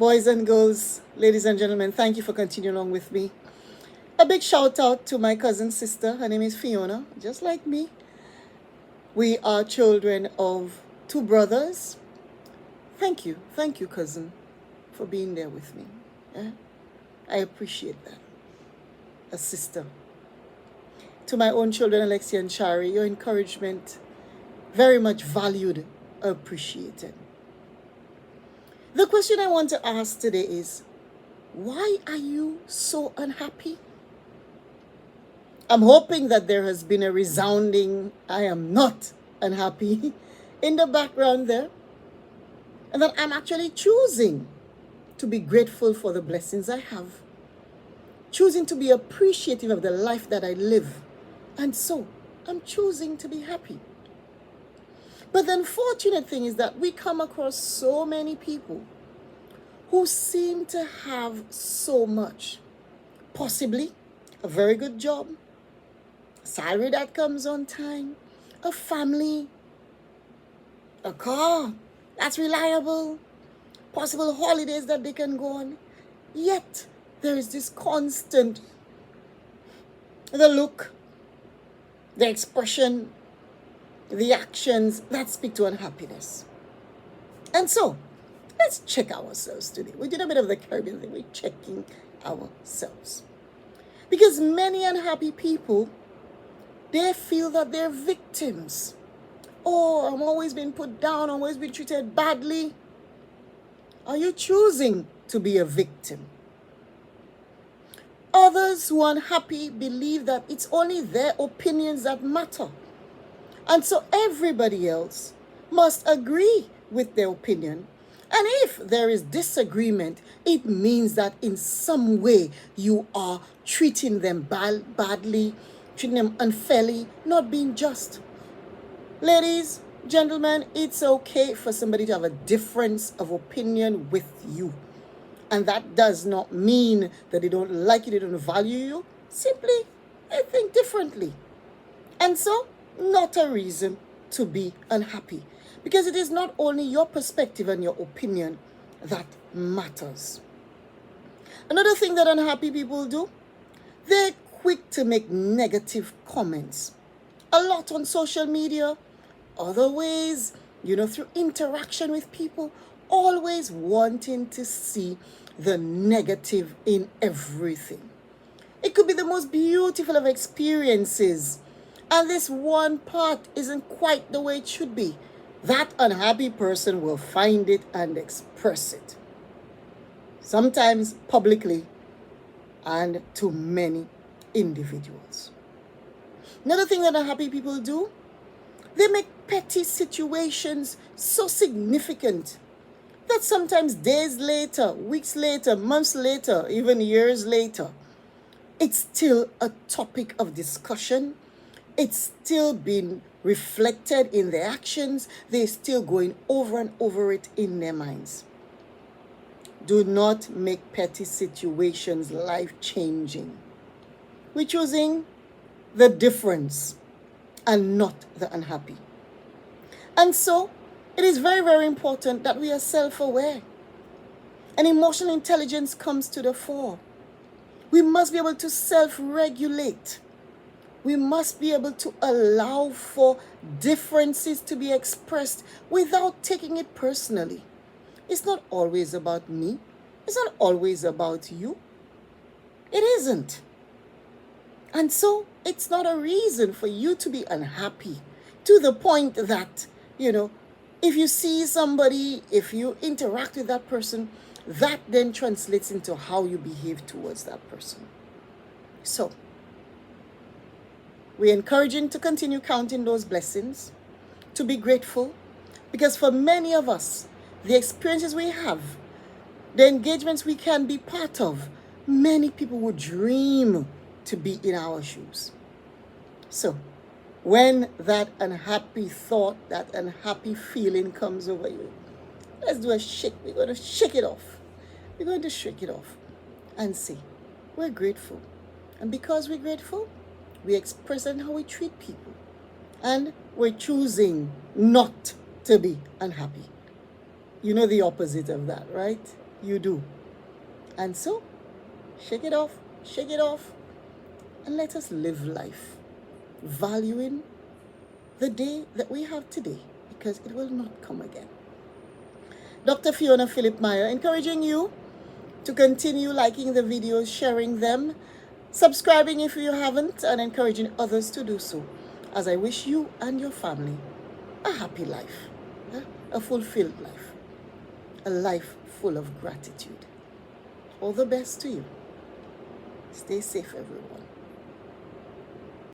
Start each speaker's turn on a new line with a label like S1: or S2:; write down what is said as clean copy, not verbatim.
S1: Boys and girls, ladies and gentlemen, thank you for continuing along with me. A big shout out to my cousin sister. Her name is Fiona, just like me. We are children of two brothers. Thank you, cousin, for being there with me. Yeah? I appreciate that. A sister. To my own children, Alexia and Shari, your encouragement, very much valued, appreciated. The question I want to ask today is, why are you so unhappy? I'm hoping that there has been a resounding, I am not unhappy in the background there. And that I'm actually choosing to be grateful for the blessings I have. Choosing to be appreciative of the life that I live. And so, I'm choosing to be happy. But the unfortunate thing is that we come across so many people who seem to have so much. Possibly a very good job, a salary that comes on time, a family, a car that's reliable, possible holidays that they can go on. Yet, there is this constant, the look, the expression, the actions that speak to unhappiness. And so, let's check ourselves today. We did a bit of the Caribbean thing. We're checking ourselves. Because many unhappy people, they feel that they're victims. Oh, I'm always being put down, I'm always being treated badly. Are you choosing to be a victim? Others who are unhappy believe that it's only their opinions that matter. And so everybody else must agree with their opinion. And if there is disagreement, it means that in some way you are treating them badly, treating them unfairly, not being just. Ladies, gentlemen, it's okay for somebody to have a difference of opinion with you. And that does not mean that they don't like you, they don't value you. Simply, they think differently. And so, not a reason to be unhappy. Because it is not only your perspective and your opinion that matters. Another thing that unhappy people do, they're quick to make negative comments. A lot on social media, other ways, through interaction with people, always wanting to see the negative in everything. It could be the most beautiful of experiences, and this one part isn't quite the way it should be. That unhappy person will find it and express it. Sometimes publicly and to many individuals. Another thing that unhappy people do, they make petty situations so significant that sometimes days later, weeks later, months later, even years later, it's still a topic of discussion. It's still being reflected in their actions. They're still going over and over it in their minds. Do not make petty situations life-changing. We're choosing the difference and not the unhappy. And so, it is very, very important that we are self-aware. And emotional intelligence comes to the fore. We must be able to self-regulate. We must be able to allow for differences to be expressed without taking it personally. It's not always about me. It's not always about you. It isn't. And so, it's not a reason for you to be unhappy to the point that, if you see somebody, if you interact with that person, that then translates into how you behave towards that person. So, we're encouraging to continue counting those blessings, to be grateful, because for many of us, the experiences we have, the engagements we can be part of, many people would dream to be in our shoes. So, when that unhappy thought, that unhappy feeling comes over you, let's do a shake. We're going to shake it off. We're going to shake it off and say, we're grateful. And because we're grateful, we express it in how we treat people. And we're choosing not to be unhappy. You know the opposite of that, right? you do. And so, shake it off, and let us live life, valuing the day that we have today, because it will not come again. Dr. Fiona Philip Meyer, encouraging you to continue liking the videos, sharing them, subscribing if you haven't, and encouraging others to do so, as I wish you and your family a happy life, a fulfilled life, a life full of gratitude. All the best to you. Stay safe, everyone.